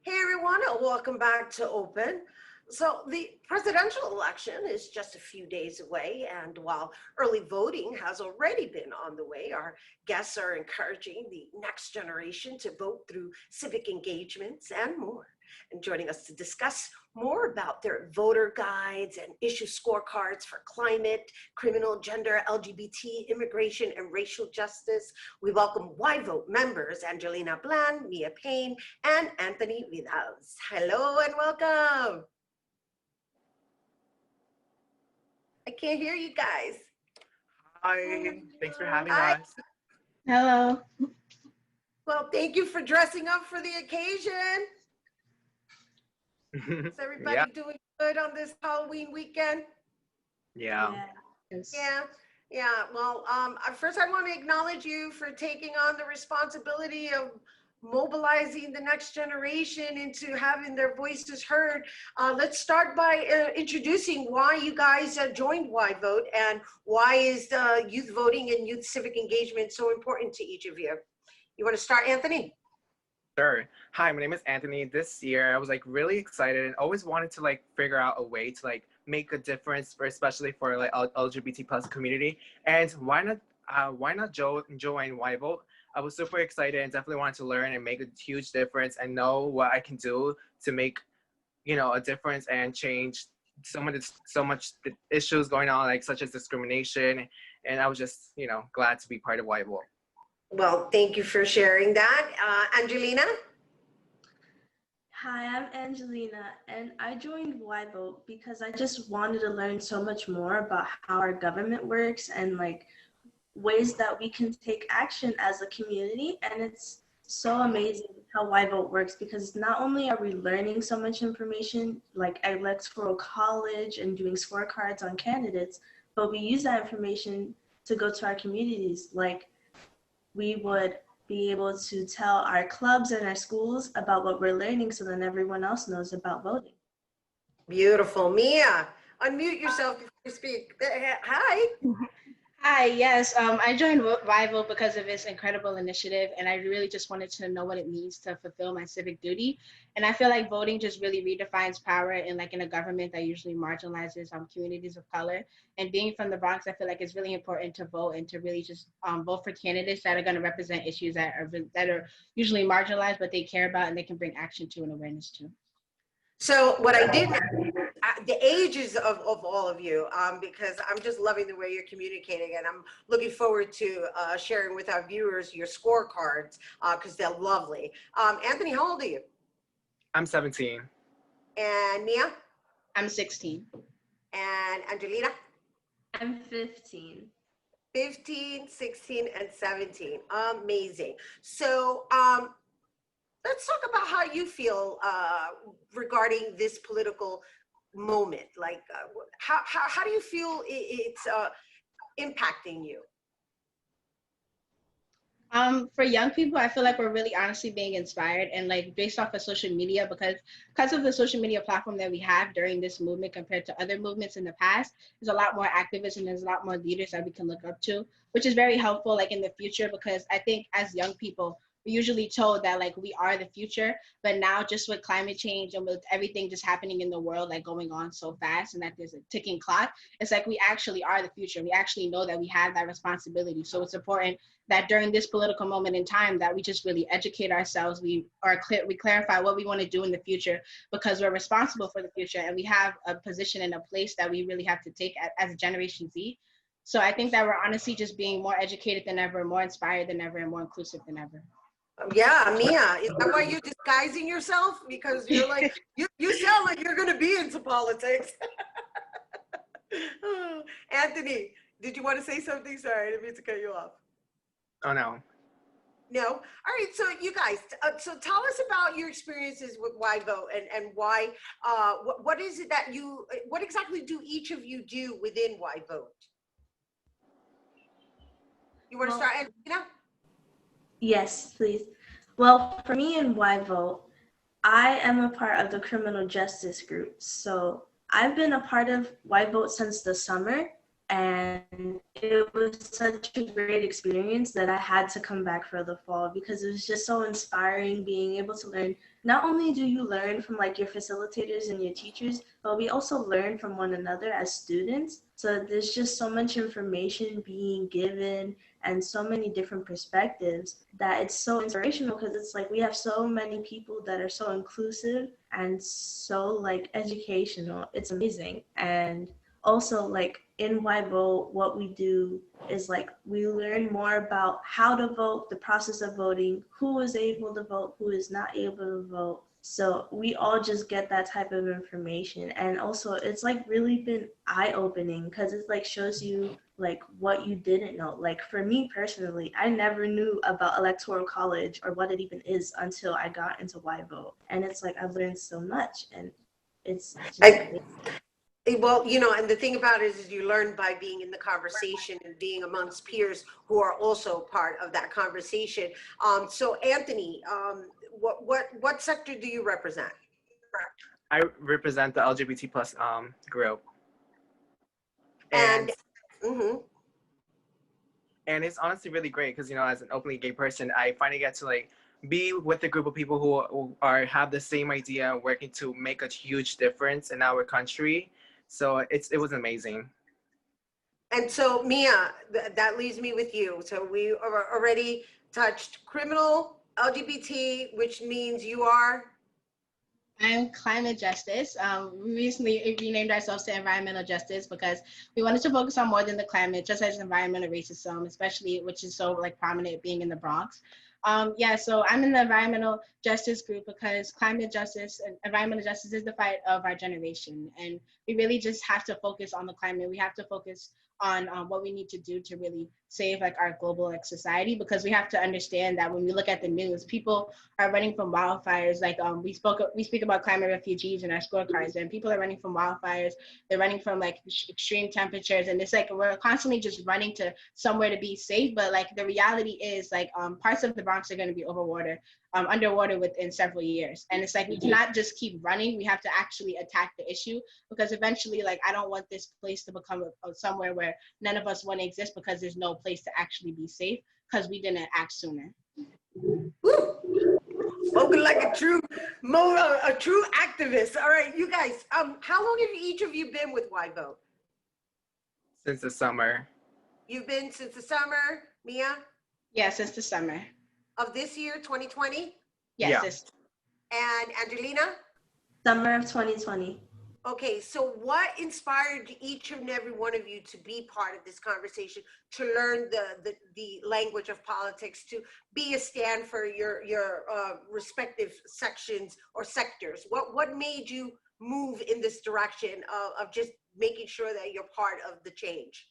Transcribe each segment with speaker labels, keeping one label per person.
Speaker 1: Hey everyone, welcome back to Open. So the presidential election is just a few days away, and while early voting has already been on the way, our guests are encouraging the next generation to vote through civic engagements and more. And joining us to discuss more about their voter guides and issue scorecards for climate, criminal, gender, LGBT, immigration, and racial justice, we welcome YVote members Angelina Bland, Payne, and Anthony Vidals. Hello and welcome. I can't hear you guys.
Speaker 2: Hi, thanks for having
Speaker 1: Hi.
Speaker 2: us.
Speaker 3: Hello.
Speaker 1: Well, thank you for dressing up for the occasion. Is everybody doing good on this Halloween weekend?
Speaker 2: Yeah.
Speaker 3: Yes.
Speaker 1: Yeah. Well, first I want to acknowledge you for taking on the responsibility of mobilizing the next generation into having their voices heard. Let's start by introducing why you guys joined YVote and why is youth voting and youth civic engagement so important to each of you. You want to start, Anthony?
Speaker 2: Sure. Hi, my name is Anthony. This year I was really excited and always wanted to figure out a way to make a difference, especially for LGBT plus community. And why not join YVote? I was super excited and definitely wanted to learn and make a huge difference and know what I can do to make, a difference and change so much issues going on, such as discrimination. And I was just, glad to be part of YVote.
Speaker 1: Well, thank you for sharing that. Angelina?
Speaker 3: Hi, I'm Angelina, and I joined YVote because I just wanted to learn so much more about how our government works and ways that we can take action as a community. And it's so amazing how YVote works because not only are we learning so much information like electoral college and doing scorecards on candidates, but we use that information to go to our communities. We would be able to tell our clubs and our schools about what we're learning so then everyone else knows about voting.
Speaker 1: Beautiful. Mia, unmute yourself before you speak. Hi.
Speaker 4: Hi, yes, I joined YVote because of its incredible initiative, and I really just wanted to know what it means to fulfill my civic duty. And I feel like voting just really redefines power in a government that usually marginalizes communities of color. And being from the Bronx, I feel like it's really important to vote and to really just vote for candidates that are going to represent issues that are usually marginalized, but they care about and they can bring action to and awareness to.
Speaker 1: So what I did, the ages of all of you, because I'm just loving the way you're communicating, and I'm looking forward to sharing with our viewers your scorecards because they're lovely. Anthony, how old are you?
Speaker 2: I'm 17.
Speaker 1: And Mia?
Speaker 4: I'm 16.
Speaker 1: And Angelina?
Speaker 3: I'm 15.
Speaker 1: 15, 16, and 17. Amazing. So let's talk about how you feel regarding this political moment. How do you feel it's impacting you?
Speaker 4: For young people, I feel like we're really honestly being inspired and based off of social media because of the social media platform that we have during this movement compared to other movements in the past, there's a lot more activists and there's a lot more leaders that we can look up to, which is very helpful in the future because I think as young people, we're usually told that we are the future, but now just with climate change and with everything just happening in the world, going on so fast and that there's a ticking clock, it's we actually are the future. We actually know that we have that responsibility. So it's important that during this political moment in time that we just really educate ourselves. We clarify what we want to do in the future because we're responsible for the future and we have a position and a place that we really have to take as a Generation Z. So I think that we're honestly just being more educated than ever, more inspired than ever, and more inclusive than ever.
Speaker 1: Yeah, Mia, is that why you're disguising yourself? Because you're you sound like you're going to be into politics. Anthony, did you want to say something? Sorry, I didn't mean to cut you off.
Speaker 2: Oh, no.
Speaker 1: No? All right, so you guys, so tell us about your experiences with YVote and why, what is it that what exactly do each of you do within YVote? You want to start, Angelina?
Speaker 3: Yes, please. Well, for me in YVote, I am a part of the criminal justice group. So I've been a part of YVote since the summer. And it was such a great experience that I had to come back for the fall because it was just so inspiring being able to learn. Not only do you learn from like your facilitators and your teachers, but we also learn from one another as students. So there's just so much information being given and so many different perspectives that it's so inspirational because it's like we have so many people that are so inclusive and so like educational. It's amazing. And also like in YVote, what we do is like we learn more about how to vote, the process of voting, who is able to vote, who is not able to vote. So we all just get that type of information. And also it's like really been eye-opening because it like shows you like what you didn't know. Like for me personally, I never knew about electoral college or what it even is until I got into YVote. And it's like I've learned so much and it's just
Speaker 1: well, you know, and the thing about it is you learn by being in the conversation and being amongst peers who are also part of that conversation. So Anthony, what sector do you represent?
Speaker 2: I represent the LGBT plus group.
Speaker 1: And mm-hmm.
Speaker 2: And it's honestly really great because, you know, as an openly gay person, I finally get to like be with a group of people who have the same idea, working to make a huge difference in our country. So it was amazing.
Speaker 1: And so Mia, that leaves me with you. So we are already touched criminal, LGBT, which means you are?
Speaker 4: I'm climate justice. We recently renamed ourselves to environmental justice because we wanted to focus on more than the climate, just as environmental racism, especially which is so like prominent being in the Bronx. So I'm in the environmental justice group because climate justice and environmental justice is the fight of our generation. And we really just have to focus on the climate. We have to focus on what we need to do to really save like our global like society, because we have to understand that when we look at the news, people are running from wildfires. Like we speak about climate refugees in our scorecards, and people are running from wildfires. They're running from like extreme temperatures, and it's like we're constantly just running to somewhere to be safe. But like the reality is like parts of the Bronx are going to be underwater within several years, and it's like we cannot just keep running. We have to actually attack the issue, because eventually, like, I don't want this place to become somewhere where none of us want to exist because there's no place to actually be safe because we didn't act sooner.
Speaker 1: Woo! Spoken like a true activist. All right, you guys, how long have each of you been with YVote?
Speaker 2: Since the summer.
Speaker 1: You've been since the summer, Mia?
Speaker 4: Yeah, since the summer.
Speaker 1: Of this year, 2020?
Speaker 4: Yes.
Speaker 2: Yeah.
Speaker 1: And Angelina?
Speaker 3: Summer of 2020.
Speaker 1: Okay, so what inspired each and every one of you to be part of this conversation, to learn the language of politics, to be a stand for your respective sections or sectors? What made you move in this direction of just making sure that you're part of the change?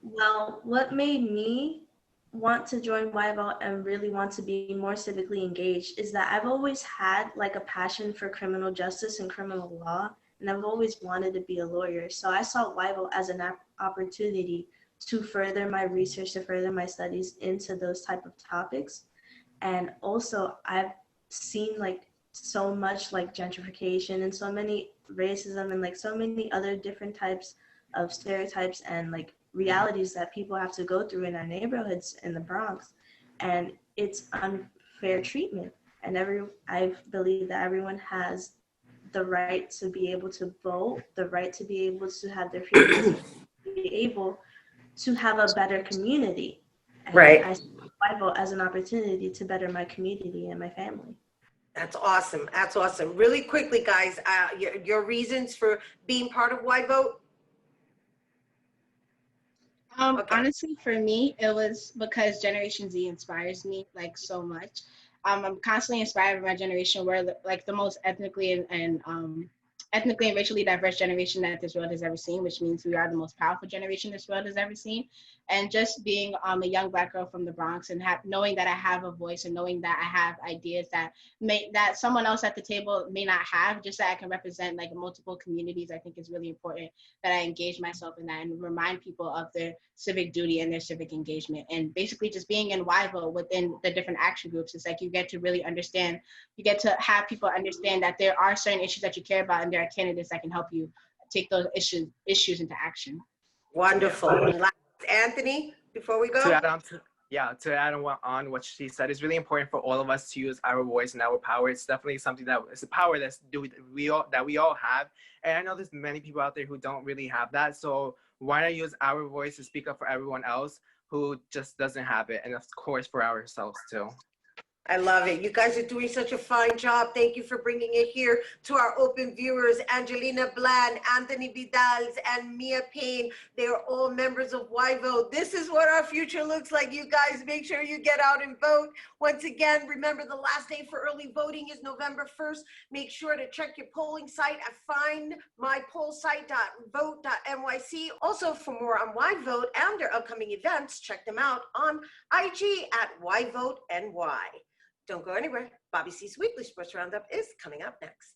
Speaker 3: Well, what made me want to join YVote and really want to be more civically engaged is that I've always had like a passion for criminal justice and criminal law, and I've always wanted to be a lawyer. So I saw YVote as an opportunity to further my research, to further my studies into those type of topics. And also I've seen like so much like gentrification and so many racism and like so many other different types of stereotypes and like realities that people have to go through in our neighborhoods in the Bronx, and it's unfair treatment. And I believe that everyone has the right to be able to vote, the right to be able to have their freedom, to be able to have a better community. And
Speaker 1: right.
Speaker 3: I see YVote as an opportunity to better my community and my family.
Speaker 1: That's awesome. That's awesome. Really quickly, guys, your reasons for being part of YVote?
Speaker 4: Okay. Honestly, for me, it was because Generation Z inspires me like so much. I'm constantly inspired by my generation. We're like the most ethnically and racially diverse generation that this world has ever seen, which means we are the most powerful generation this world has ever seen. And just being a young Black girl from the Bronx and knowing that I have a voice and knowing that I have ideas that someone else at the table may not have, just that I can represent like multiple communities, I think is really important that I engage myself in that and remind people of their civic duty and their civic engagement. And basically just being in YVote within the different action groups, it's like you get to really understand, you get to have people understand that there are certain issues that you care about and there are candidates that can help you take those issues into action.
Speaker 1: Wonderful. And last, Anthony, before we go.
Speaker 2: To add on to on what she said, it's really important for all of us to use our voice and our power. It's definitely something that is a power we all have, and I know there's many people out there who don't really have that. So why not use our voice to speak up for everyone else who just doesn't have it, and of course for ourselves too.
Speaker 1: I love it. You guys are doing such a fine job. Thank you for bringing it here to our open viewers. Angelina Bland, Anthony Vidals, and Mia Payne. They are all members of YVote. This is what our future looks like. You guys, make sure you get out and vote. Once again, remember the last day for early voting is November 1st. Make sure to check your polling site at findmypollsite.vote.nyc. Also, for more on YVote and their upcoming events, check them out on IG at YVoteNY. Don't go anywhere. Bobby C's Weekly Sports Roundup is coming up next.